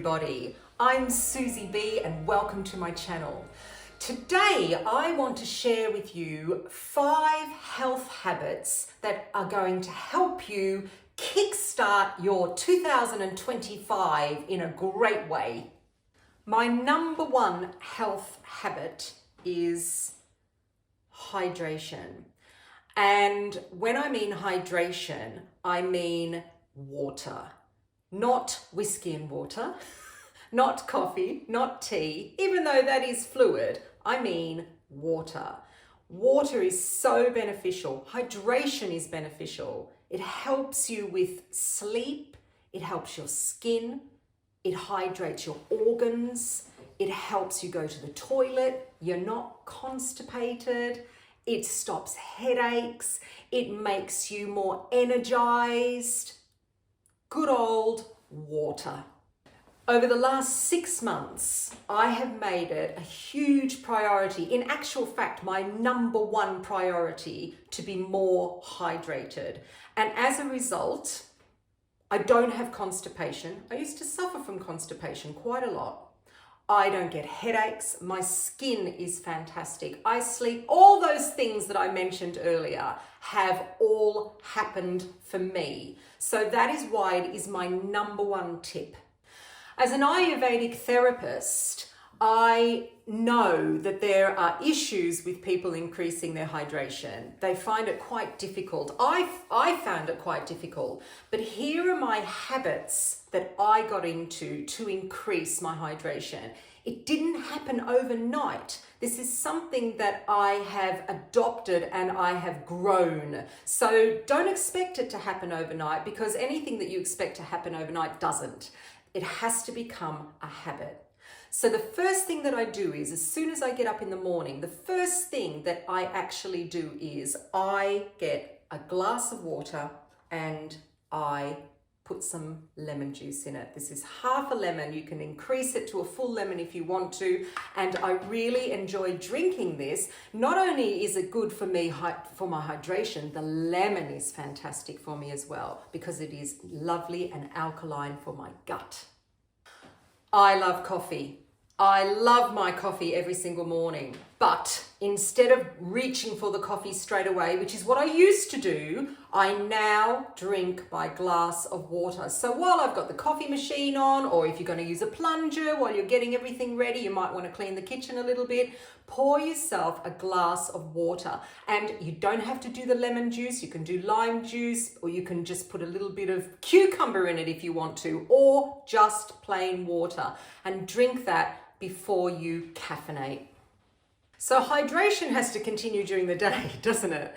everybody. I'm Susie B and welcome to my channel. Today I want to share with you 5 health habits that are going to help you kickstart your 2025 in a great way. My number 1 health habit is hydration. And when I mean hydration, I mean water. Not whiskey and water, not coffee, not tea, even though that is fluid. I mean water. Water is so beneficial. Hydration is beneficial. It helps you with sleep. It helps your skin. It hydrates your organs. It helps you go to the toilet. You're not constipated. It stops headaches. It makes you more energized. Good old water. Over the last 6 months, I have made it a huge priority, in actual fact, my number 1 priority, to be more hydrated. And as a result, I don't have constipation. I used to suffer from constipation quite a lot. I don't get headaches. My skin is fantastic. I sleep. All those things that I mentioned earlier have all happened for me. So that is why it is my number 1 tip. As an Ayurvedic therapist, I know that there are issues with people increasing their hydration. They find it quite difficult. I found it quite difficult. But here are my habits that I got into to increase my hydration. It didn't happen overnight. This is something that I have adopted and I have grown. So don't expect it to happen overnight, because anything that you expect to happen overnight doesn't. It has to become a habit. So the first thing that I do is, as soon as I get up in the morning, the first thing that I actually do is I get a glass of water and I put some lemon juice in it. This is half a lemon. You can increase it to a full lemon if you want to. And I really enjoy drinking this. Not only is it good for me, for my hydration, the lemon is fantastic for me as well, because it is lovely and alkaline for my gut. I love coffee. I love my coffee every single morning, but instead of reaching for the coffee straight away, which is what I used to do, I now drink my glass of water. So while I've got the coffee machine on, or if you're going to use a plunger while you're getting everything ready, you might want to clean the kitchen a little bit, pour yourself a glass of water. And you don't have to do the lemon juice. You can do lime juice, or you can just put a little bit of cucumber in it if you want to, or just plain water, and drink that before you caffeinate. So hydration has to continue during the day, doesn't it?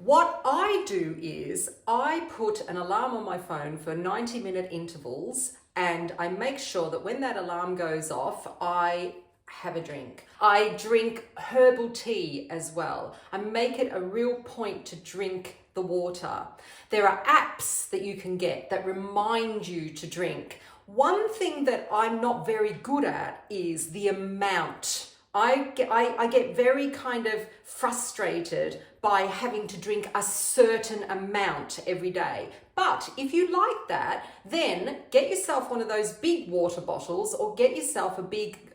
What I do is I put an alarm on my phone for 90-minute intervals, and I make sure that when that alarm goes off, I have a drink. I drink herbal tea as well. I make it a real point to drink the water. There are apps that you can get that remind you to drink. One thing that I'm not very good at is the amount. I get very kind of frustrated by having to drink a certain amount every day. But if you like that, then get yourself one of those big water bottles, or get yourself a big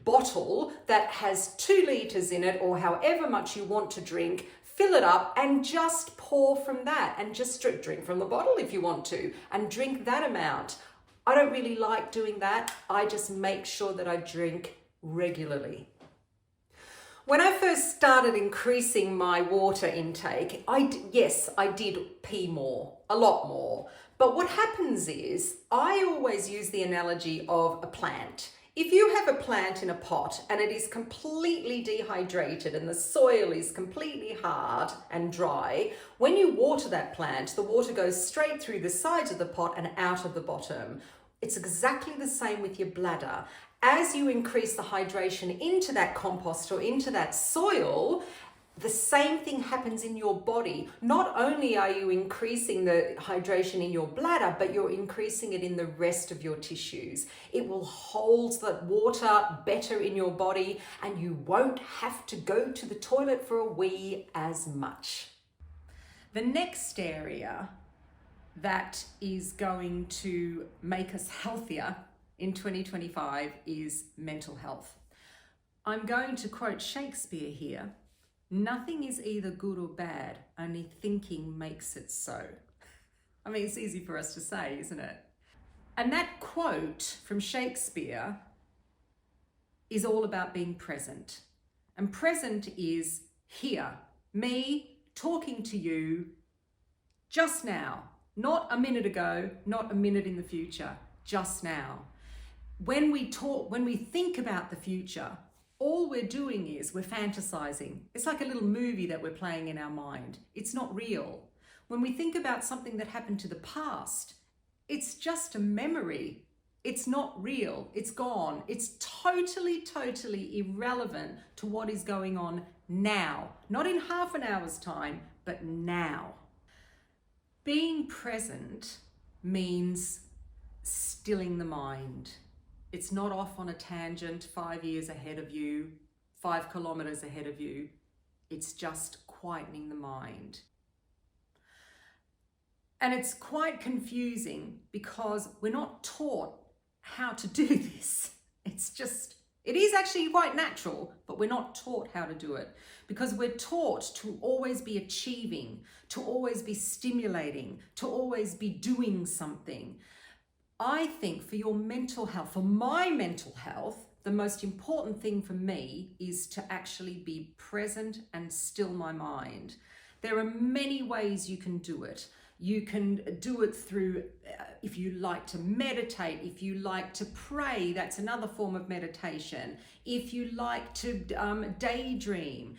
bottle that has 2 liters in it, or however much you want to drink. Fill it up and just pour from that, and just drink from the bottle if you want to, and drink that amount. I don't really like doing that. I just make sure that I drink regularly. When I first started increasing my water intake, I did pee more, a lot more. But what happens is, I always use the analogy of a plant. If you have a plant in a pot and it is completely dehydrated and the soil is completely hard and dry, when you water that plant, the water goes straight through the sides of the pot and out of the bottom. It's exactly the same with your bladder. As you increase the hydration into that compost or into that soil, the same thing happens in your body. Not only are you increasing the hydration in your bladder, but you're increasing it in the rest of your tissues. It will hold the water better in your body, and you won't have to go to the toilet for a wee as much. The next area that is going to make us healthier in 2025 is mental health. I'm going to quote Shakespeare here. Nothing is either good or bad, only thinking makes it so. I mean, it's easy for us to say, isn't it? And that quote from Shakespeare is all about being present. And present is here, me talking to you just now, not a minute ago, not a minute in the future, just now. When we think about the future, all we're doing is we're fantasizing. It's like a little movie that we're playing in our mind. It's not real. When we think about something that happened to the past, it's just a memory. It's not real. It's gone. It's totally, totally irrelevant to what is going on now. Not in half an hour's time, but now. Being present means stilling the mind. It's not off on a tangent 5 years ahead of you, 5 kilometers ahead of you. It's just quietening the mind. And it's quite confusing because we're not taught how to do this. It is actually quite natural, but we're not taught how to do it because we're taught to always be achieving, to always be stimulating, to always be doing something. I think for your mental health, for my mental health, the most important thing for me is to actually be present and still my mind. There are many ways you can do it. You can do it through, if you like to meditate, if you like to pray, that's another form of meditation. If you like to daydream,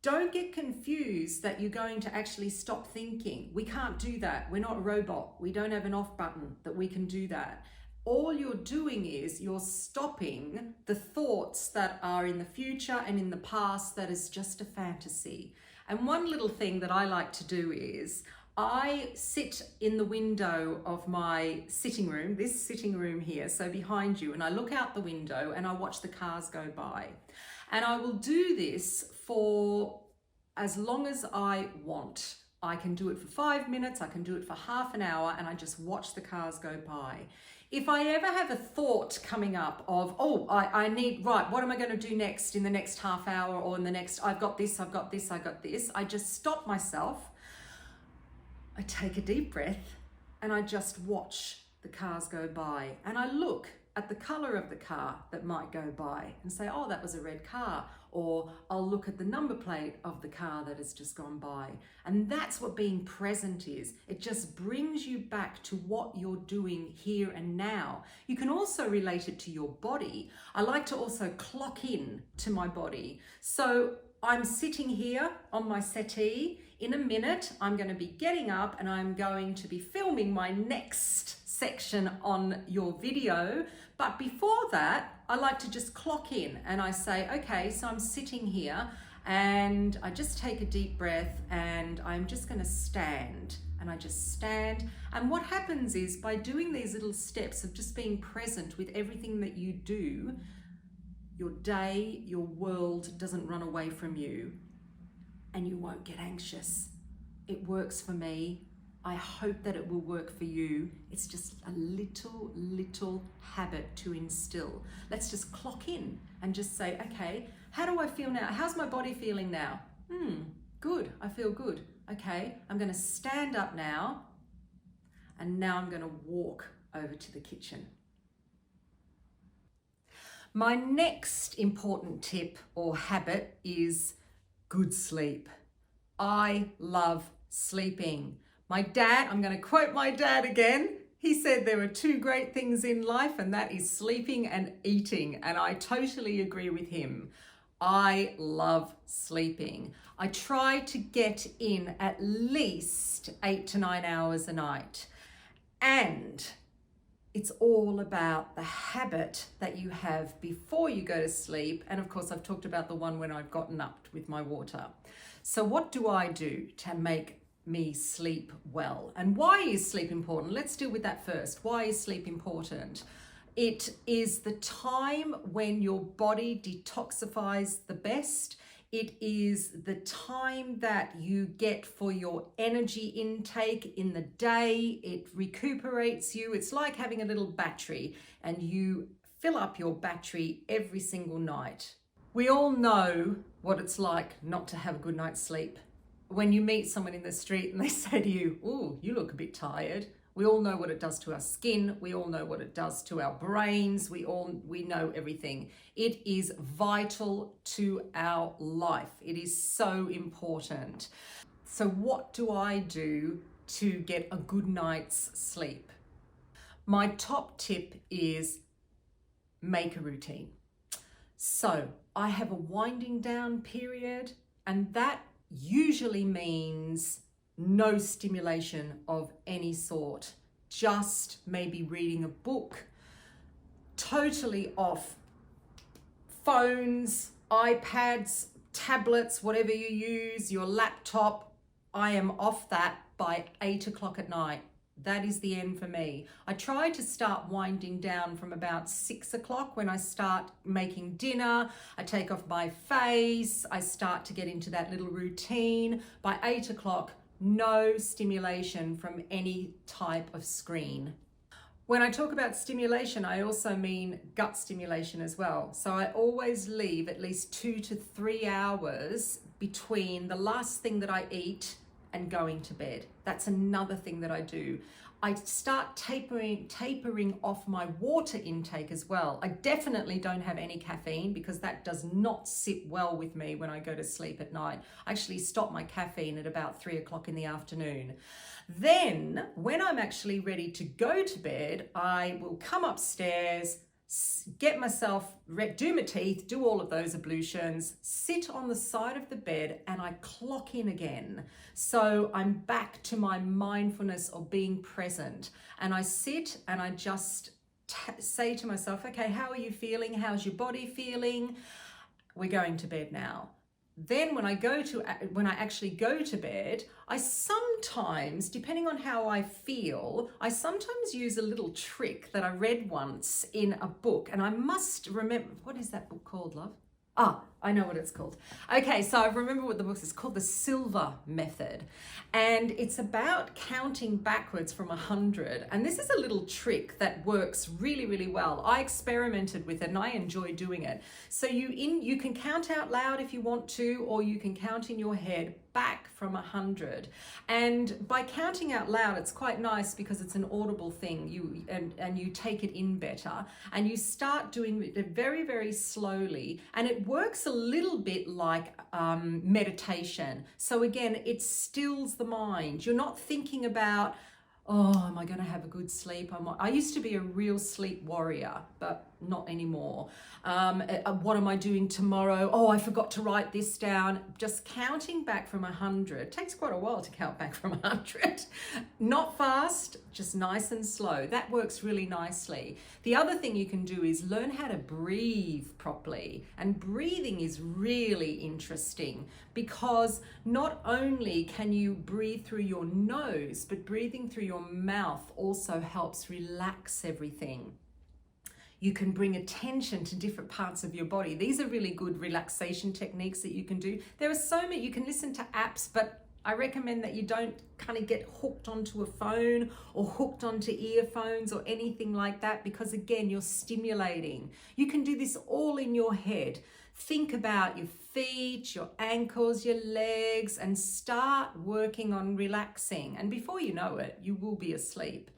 don't get confused that you're going to actually stop thinking. We can't do that. We're not a robot. We don't have an off button that we can do that. All you're doing is you're stopping the thoughts that are in the future and in the past that is just a fantasy. And one little thing that I like to do is I sit in the window of my sitting room, this sitting room here, so behind you, and I look out the window and I watch the cars go by. And I will do this for as long as I want. I can do it for 5 minutes, I can do it for half an hour, and I just watch the cars go by. If I ever have a thought coming up of, I need, right, what am I going to do next in the next half hour or in the next, I've got this, I just stop myself. I take a deep breath and I just watch the cars go by and I look at the color of the car that might go by and say, oh, that was a red car. Or I'll look at the number plate of the car that has just gone by. And that's what being present is. It just brings you back to what you're doing here and now. You can also relate it to your body. I like to also clock in to my body. So I'm sitting here on my settee. In a minute, I'm going to be getting up and I'm going to be filming my next section on your video. But before that, I like to just clock in and I say, okay, so I'm sitting here and I just take a deep breath and I'm just going to stand. And I just stand. And what happens is by doing these little steps of just being present with everything that you do, your day, your world doesn't run away from you and you won't get anxious. It works for me. I hope that it will work for you. It's just a little habit to instill. Let's just clock in and just say, okay, how do I feel now? How's my body feeling now? Good, I feel good. Okay, I'm gonna stand up now and now I'm gonna walk over to the kitchen. My next important tip or habit is good sleep. I love sleeping. My dad, I'm going to quote my dad again. He said there are 2 great things in life and that is sleeping and eating. And I totally agree with him. I love sleeping. I try to get in at least 8 to 9 hours a night. And it's all about the habit that you have before you go to sleep. And of course, I've talked about the one when I've gotten up with my water. So what do I do to make me sleep well? And why is sleep important? Let's deal with that first. Why is sleep important? It is the time when your body detoxifies the best. It is the time that you get for your energy intake in the day. It recuperates you. It's like having a little battery, and you fill up your battery every single night. We all know what it's like not to have a good night's sleep. When you meet someone in the street and they say to you, "Oh, you look a bit tired." We all know what it does to our skin. We all know what it does to our brains. We know everything. It is vital to our life. It is so important. So what do I do to get a good night's sleep? My top tip is make a routine. So I have a winding down period, and that usually means no stimulation of any sort, just maybe reading a book, totally off phones, iPads, tablets, whatever you use, your laptop. I am off that by 8 o'clock at night. That is the end for me. I try to start winding down from about 6 o'clock when I start making dinner. I take off my face. I start to get into that little routine. By 8 o'clock, no stimulation from any type of screen. When I talk about stimulation, I also mean gut stimulation as well. So I always leave at least 2 to 3 hours between the last thing that I eat and going to bed. That's another thing that I do. I start tapering off my water intake as well. I definitely don't have any caffeine because that does not sit well with me when I go to sleep at night. I actually stop my caffeine at about 3 o'clock in the afternoon. Then when I'm actually ready to go to bed, I will come upstairs, get myself, do my teeth, do all of those ablutions, sit on the side of the bed, and I clock in again. So I'm back to my mindfulness of being present. And I sit and I just say to myself, okay, how are you feeling? How's your body feeling? We're going to bed now. Then when I actually go to bed, I sometimes, depending on how I feel, I sometimes use a little trick that I read once in a book, and I must remember, what is that book called, love? Ah, I know what it's called. Okay, so I remember what the book is. It's called The Silver Method, and it's about counting backwards from 100. And this is a little trick that works really, really well. I experimented with it and I enjoy doing it. So you can count out loud if you want to, or you can count in your head back from 100. And by counting out loud, it's quite nice because it's an audible thing. And you take it in better, and you start doing it very, very slowly, and it works a little bit like meditation. So again, it stills the mind. You're not thinking about, oh, am I going to have a good sleep? I used to be a real sleep warrior, but not anymore. What am I doing tomorrow? Oh, I forgot to write this down. Just counting back from 100. It takes quite a while to count back from 100. Not fast, just nice and slow. That works really nicely. The other thing you can do is learn how to breathe properly. And breathing is really interesting because not only can you breathe through your nose, but breathing through your mouth also helps relax everything. You can bring attention to different parts of your body. These are really good relaxation techniques that you can do. There are so many, you can listen to apps, but I recommend that you don't kind of get hooked onto a phone or hooked onto earphones or anything like that, because again, you're stimulating. You can do this all in your head. Think about your feet, your ankles, your legs, and start working on relaxing. And before you know it, you will be asleep.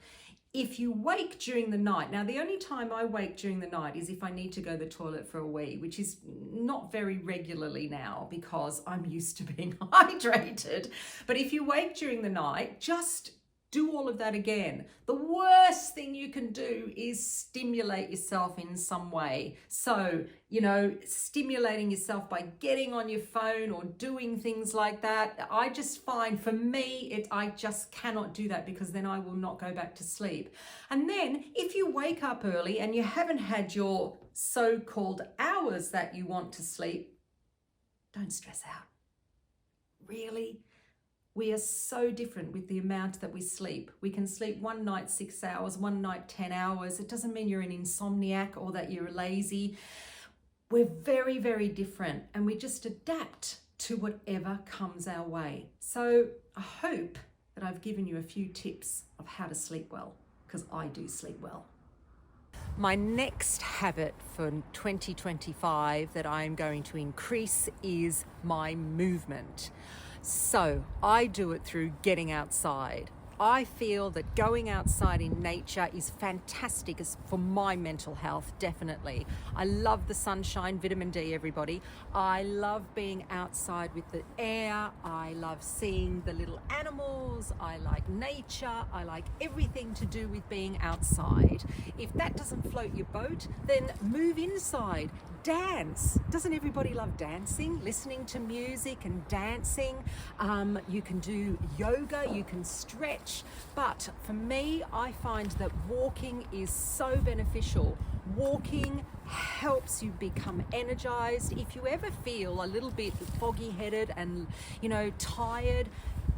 If you wake during the night, now the only time I wake during the night is if I need to go to the toilet for a wee, which is not very regularly now because I'm used to being hydrated. But if you wake during the night, just do all of that again. The worst thing you can do is stimulate yourself in some way. So, stimulating yourself by getting on your phone or doing things like that. I just find for me, I just cannot do that because then I will not go back to sleep. And then if you wake up early and you haven't had your so-called hours that you want to sleep, don't stress out. Really? We are so different with the amount that we sleep. We can sleep one night 6 hours, one night 10 hours. It doesn't mean you're an insomniac or that you're lazy. We're very, very different, and we just adapt to whatever comes our way. So I hope that I've given you a few tips of how to sleep well, because I do sleep well. My next habit for 2025 that I'm going to increase is my movement. So I do it through getting outside. I feel that going outside in nature is fantastic for my mental health, definitely. I love the sunshine, vitamin D, everybody. I love being outside with the air. I love seeing the little animals. I like nature. I like everything to do with being outside. If that doesn't float your boat, then move inside. Dance. Doesn't everybody love dancing? Listening to music and dancing. You can do yoga, you can stretch. But for me, I find that walking is so beneficial. Walking helps you become energized. If you ever feel a little bit foggy-headed and, tired,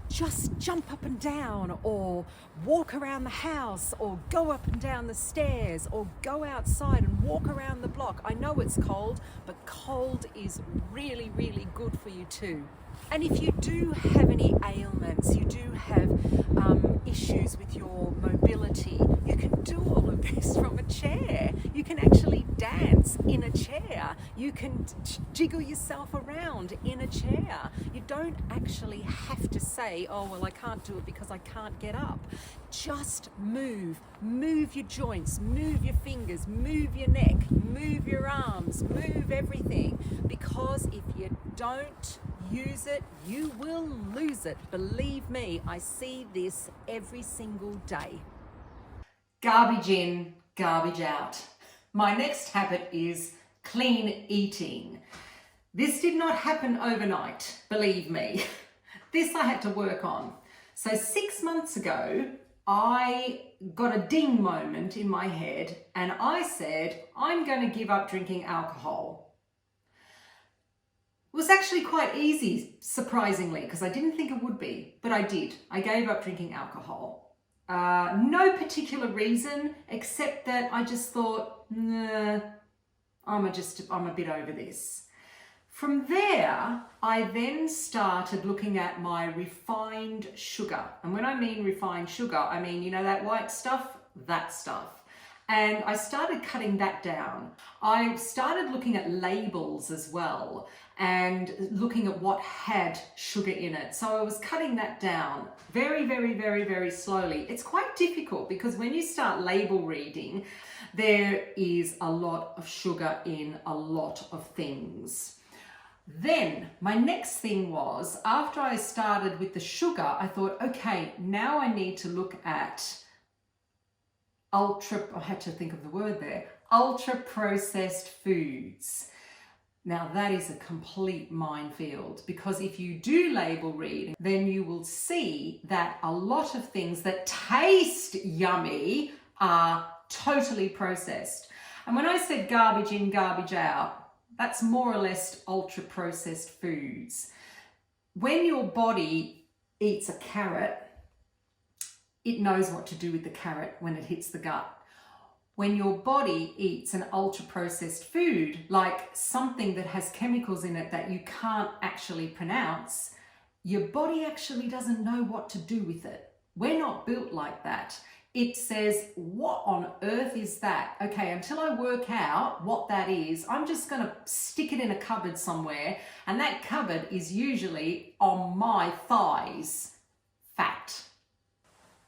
just jump up and down, or walk around the house, or go up and down the stairs, or go outside and walk around the block. I know it's cold, but cold is really, really good for you too. And if you do have any ailments, you do have issues with your mobility, you can do all of this from a chair. You can actually dance in a chair. You can jiggle yourself around in a chair. You don't actually have to say, oh, well, I can't do it because I can't get up. Just move. Move your joints, move your fingers, move your neck, move your arms, move everything. Because if you don't use it, you will lose it. Believe me, I see this every single day. Garbage in, garbage out. My next habit is clean eating. This did not happen overnight, believe me. This I had to work on. So 6 months ago, I got a ding moment in my head and I said, I'm going to give up drinking alcohol. It was actually quite easy, surprisingly, because I didn't think it would be, but I did. I gave up drinking alcohol. No particular reason, except that I just thought, nah, I'm a bit over this. From there, I then started looking at my refined sugar. And when I mean refined sugar, I mean, that white stuff, that stuff. And I started cutting that down. I started looking at labels as well and looking at what had sugar in it. So I was cutting that down very, very, very, very slowly. It's quite difficult because when you start label reading, there is a lot of sugar in a lot of things. Then my next thing was, after I started with the sugar, I thought, okay, now I need to look at I had to think of the word there, ultra processed foods. Now that is a complete minefield, because if you do label read, then you will see that a lot of things that taste yummy are totally processed. And when I said garbage in, garbage out, that's more or less ultra processed foods. When your body eats a carrot, it knows what to do with the carrot when it hits the gut. When your body eats an ultra-processed food, like something that has chemicals in it that you can't actually pronounce, your body actually doesn't know what to do with it. We're not built like that. It says, what on earth is that? Okay, until I work out what that is, I'm just going to stick it in a cupboard somewhere, and that cupboard is usually on my thighs. Fat.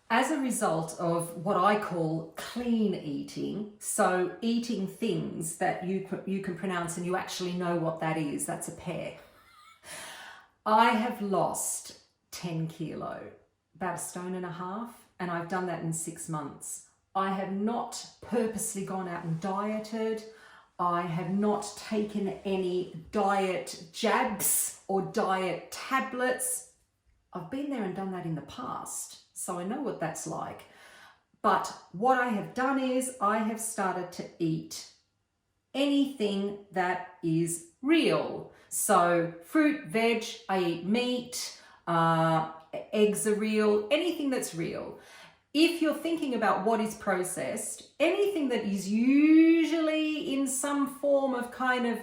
As a result of what I call clean eating, so eating things that you can pronounce and you actually know what that is, that's a pear. I have lost 10 kilo, about 1.5 stone, and I've done that in 6 months. I have not purposely gone out and dieted. I have not taken any diet jabs or diet tablets. I've been there and done that in the past, so I know what that's like. But what I have done is I have started to eat anything that is real. So fruit, veg, I eat meat, eggs are real, anything that's real. if you're thinking about what is processed, anything that is usually in some form of kind of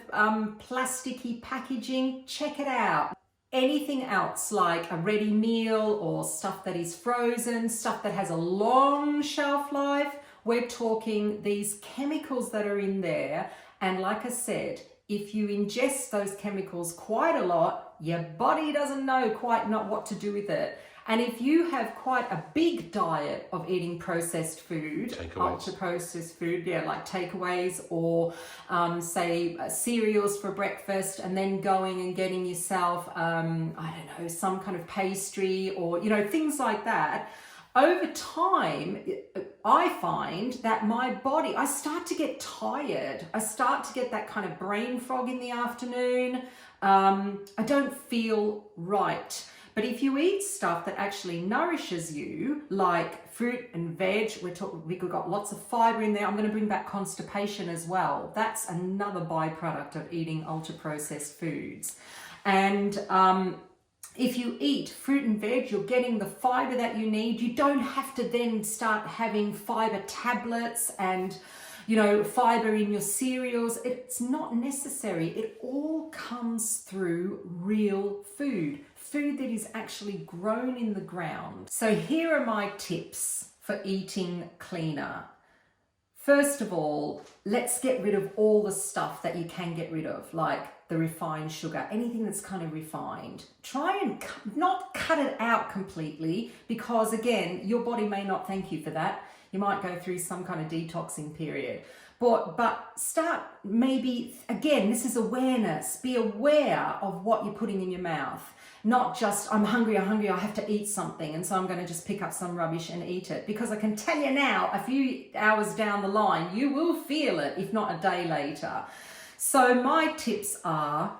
plasticky packaging, check it out. Anything else like a ready meal or stuff that is frozen, stuff that has a long shelf life, we're talking these chemicals that are in there. And like I said, if you ingest those chemicals quite a lot, your body doesn't know quite what to do with it. And if you have quite a big diet of eating processed food, ultra processed food, like takeaways or say cereals for breakfast, and then going and getting yourself, I don't know, some kind of pastry or, things like that, over time, I find that my body, I start to get tired. I start to get that kind of brain fog in the afternoon. I don't feel right. But if you eat stuff that actually nourishes you, like fruit and veg, we've got lots of fiber in there. I'm going to bring back constipation as well. That's another byproduct of eating ultra-processed foods. And if you eat fruit and veg, you're getting the fiber that you need. You don't have to then start having fiber tablets and fiber in your cereals. It's not necessary. It all comes through real food that is actually grown in the ground. So here are my tips for eating cleaner. First of all, let's get rid of all the stuff that you can get rid of, like the refined sugar, anything that's kind of refined. Try and not cut it out completely, because again, your body may not thank you for that. You might go through some kind of detoxing period. But start maybe, again, this is awareness. Be aware of what you're putting in your mouth. Not just, I'm hungry, I have to eat something, and so I'm going to just pick up some rubbish and eat it. Because I can tell you now, a few hours down the line, you will feel it, if not a day later. So my tips are,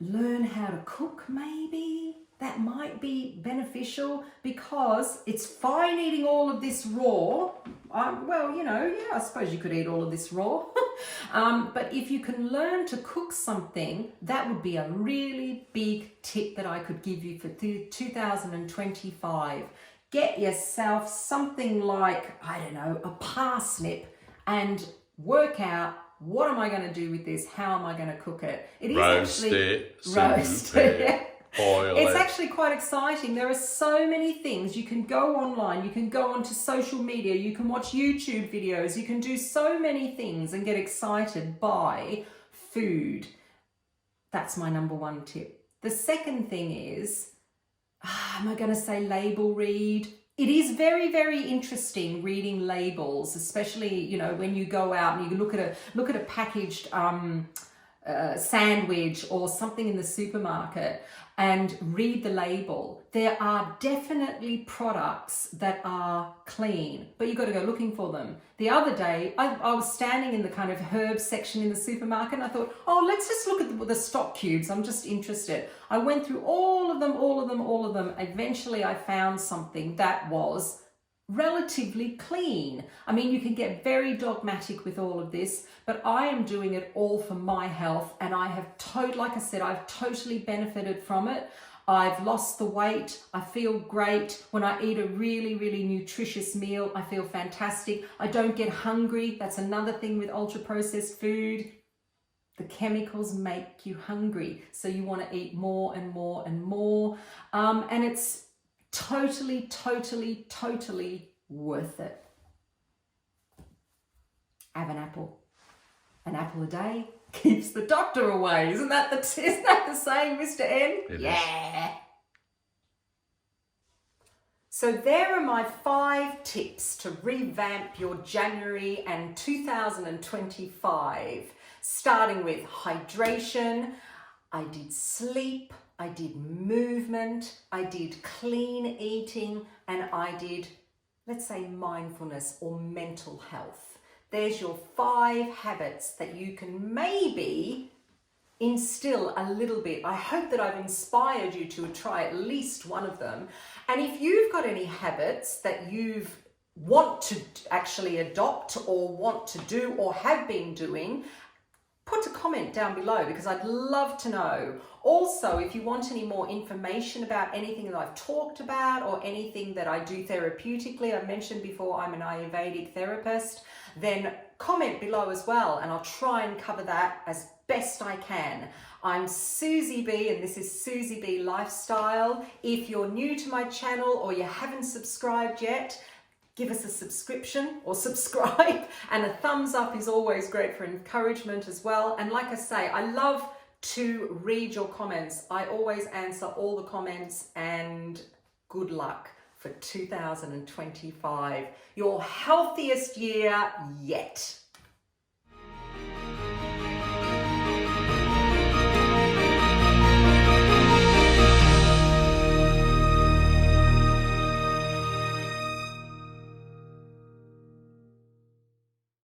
learn how to cook maybe. That might be beneficial, because it's fine eating all of this raw. I suppose you could eat all of this raw. But if you can learn to cook something, that would be a really big tip that I could give you for 2025. Get yourself something like, I don't know, a parsnip, and work out, what am I going to do with this? How am I going to cook it? It is roast it. Boil it's actually quite exciting. There are so many things. You can go online, you can go onto social media, you can watch YouTube videos, you can do so many things and get excited by food. That's my number one tip. The second thing is, am I going to say label read? It is very, very interesting reading labels, especially, when you go out and you look at a packaged sandwich or something in the supermarket and read the label. There are definitely products that are clean, but you've got to go looking for them. The other day, I was standing in the kind of herb section in the supermarket, and I thought, let's just look at the stock cubes. I'm just interested. I went through all of them. Eventually, I found something that was relatively clean. I mean, you can get very dogmatic with all of this, but I am doing it all for my health, and I have like I said, I've totally benefited from it. I've lost the weight. I feel great. When I eat a really, really nutritious meal, I feel fantastic. I don't get hungry. That's another thing with ultra-processed food. The chemicals make you hungry, so you want to eat more and more and more. And it's totally worth it. Have an apple. An apple a day keeps the doctor away. Isn't that the saying, Mr. N? Yeah. So there are my 5 tips to revamp your January and 2025. Starting with hydration. I did sleep. I did movement, I did clean eating, and I did, let's say, mindfulness or mental health. There's your 5 habits that you can maybe instill a little bit. I hope that I've inspired you to try at least one of them. And if you've got any habits that you want to actually adopt or want to do or have been doing, put a comment down below because I'd love to know. Also, if you want any more information about anything that I've talked about or anything that I do therapeutically, I mentioned before I'm an Ayurvedic therapist, then comment below as well and I'll try and cover that as best I can. I'm Susie B and this is Susie B Lifestyle. If you're new to my channel or you haven't subscribed yet, give us a subscription or subscribe, and a thumbs up is always great for encouragement as well. And like I say, I love to read your comments. I always answer all the comments, and good luck for 2025, your healthiest year yet.